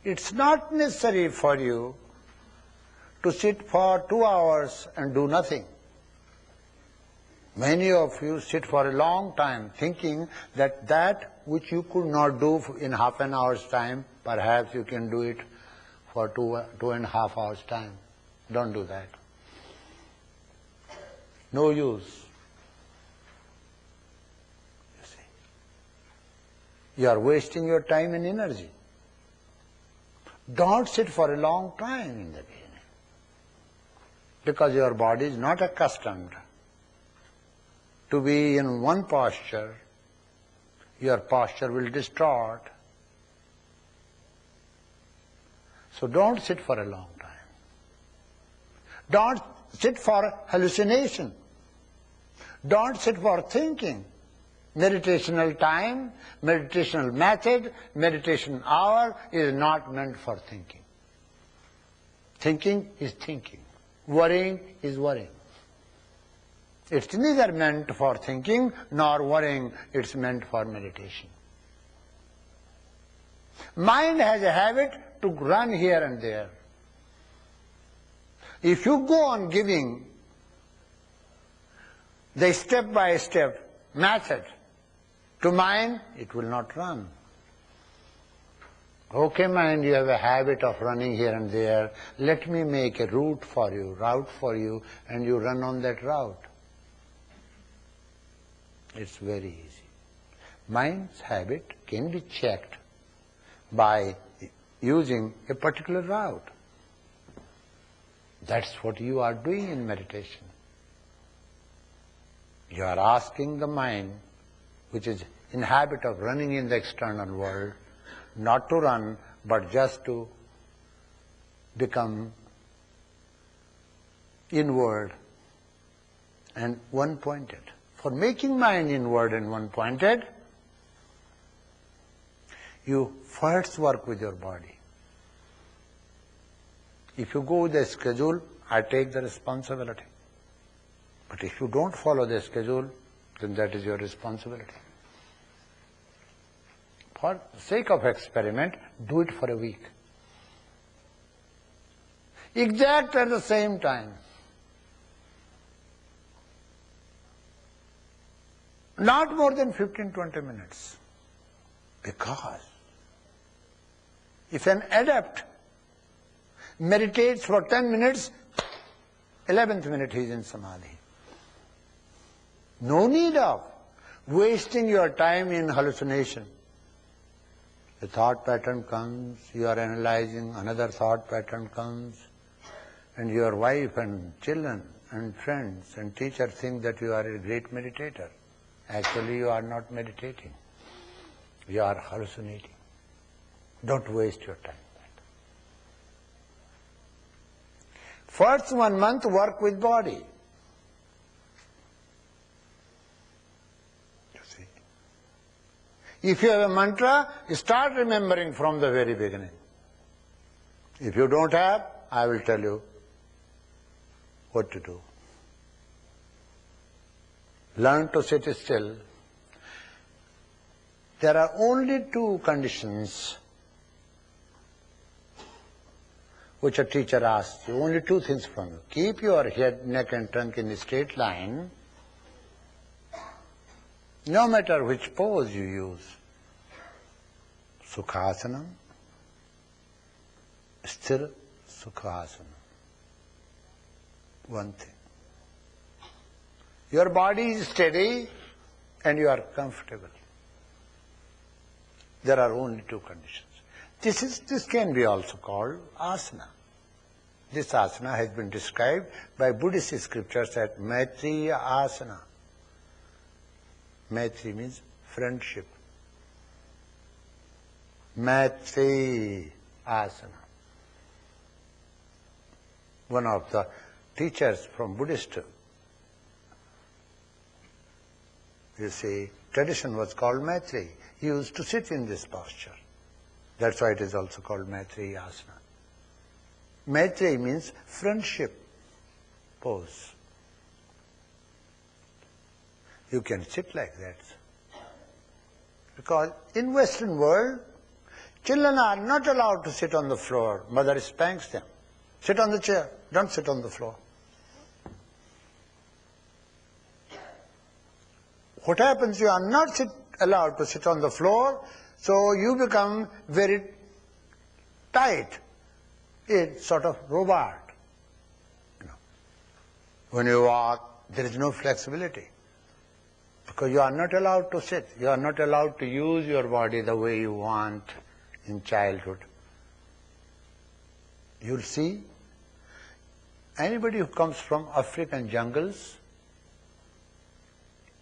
It's not necessary for you to sit for 2 hours and do nothing. Many of you sit for a long time thinking that which you could not do in half an hour's time, perhaps you can do it for 2.5 hours time. Don't do that. No use. You see. You are wasting your time and energy. Don't sit for a long time in the beginning, because your body is not accustomed to be in one posture. Your posture will distort. So don't sit for a long time. Don't sit for hallucination. Don't sit for thinking. Meditational time, meditational method, meditation hour is not meant for thinking. Thinking is thinking. Worrying is worrying. It's neither meant for thinking nor worrying, it's meant for meditation. Mind has a habit to run here and there. If you go on giving the step-by-step method to mind, it will not run. Okay, mind, you have a habit of running here and there. Let me make a route for you, and you run on that route. It's very easy. Mind's habit can be checked by using a particular route. That's what you are doing in meditation. You are asking the mind, which is in habit of running in the external world, not to run, but just to become inward and one-pointed. For making mind inward and one-pointed, you first work with your body. If you go with the schedule, I take the responsibility. But if you don't follow the schedule, then that is your responsibility. For the sake of experiment, do it for a week. Exact at the same time. Not more than 15-20 minutes. Because if an adept meditates for 10 minutes, 11th minute he is in samadhi. No need of wasting your time in hallucination. A thought pattern comes, you are analyzing, another thought pattern comes, and your wife and children and friends and teacher think that you are a great meditator. Actually, you are not meditating. You are hallucinating. Don't waste your time. First 1 month, work with body. You see. If you have a mantra, start remembering from the very beginning. If you don't have, I will tell you what to do. Learn to sit still. There are only 2 conditions which a teacher asks you, only 2 things from you. Keep your head, neck and trunk in a straight line, no matter which pose you use. Sukhasanam, sthira sukhasanam. One thing. Your body is steady and you are comfortable. There are only 2 conditions. This can be also called asana. This asana has been described by Buddhist scriptures as Maitriya asana. Maitri means friendship. Maitri asana. One of the teachers from Buddhist, you see, tradition was called Maitri. He used to sit in this posture. That's why it is also called Maitriya asana. Maitri means friendship pose. You can sit like that. Because in Western world, Children are not allowed to sit on the floor. Mother spanks them. Sit on the chair. Don't sit on the floor. What happens, you are not allowed to sit on the floor, so you become very tight. It's sort of robot. When you walk, there is no flexibility. Because you are not allowed to sit. You are not allowed to use your body the way you want in childhood. You'll see, anybody who comes from African jungles,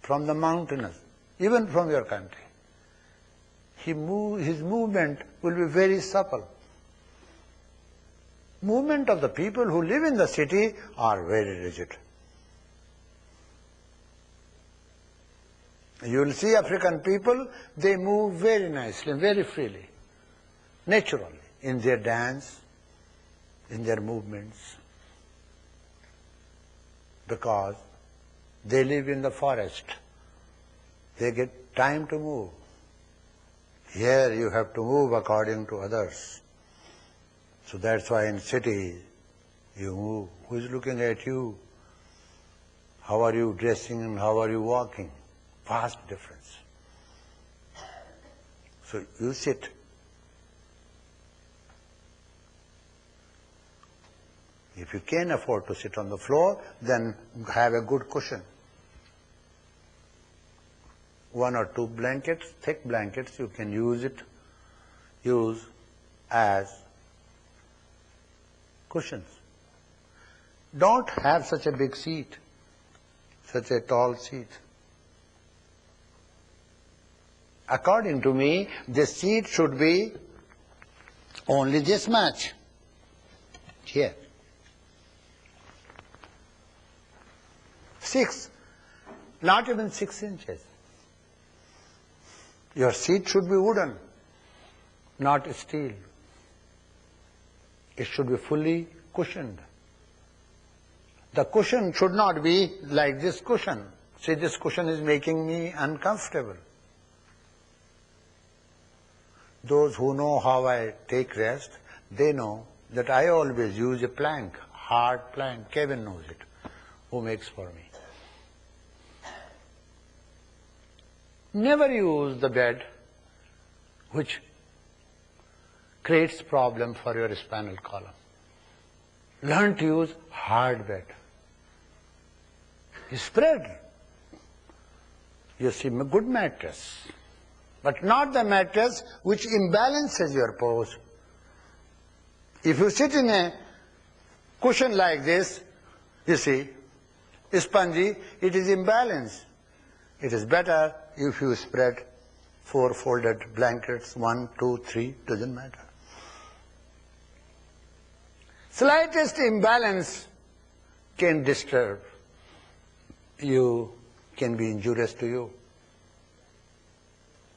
from the mountains, even from your country, his movement will be very supple. Movement of the people who live in the city are very rigid. You will see African people, they move very nicely, very freely, naturally, in their dance, in their movements, because they live in the forest. They get time to move. Here you have to move according to others. So that's why in city you move. Who is looking at you? How are you dressing and how are you walking? Vast difference. So you sit. If you can afford to sit on the floor, then have a good cushion. 1 or 2 blankets, thick blankets, you can use as cushions. Don't have such a big seat, such a tall seat. According to me, the seat should be only this much. Here. 6, not even 6 inches. Your seat should be wooden, not steel. It should be fully cushioned. The cushion should not be like this cushion. See, this cushion is making me uncomfortable. Those who know how I take rest, they know that I always use a plank, hard plank. Kevin knows it, who makes for me. Never use the bed which creates problem for your spinal column. Learn to use hard bed. Spread. You see, a good mattress, but not the mattress which imbalances your pose. If you sit in a cushion like this, you see, spongy, it is imbalanced. It is better if you spread 4 folded blankets, 1, 2, 3, doesn't matter. Slightest imbalance can disturb you, can be injurious to you.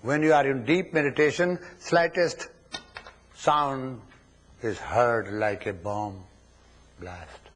When you are in deep meditation, slightest sound is heard like a bomb blast.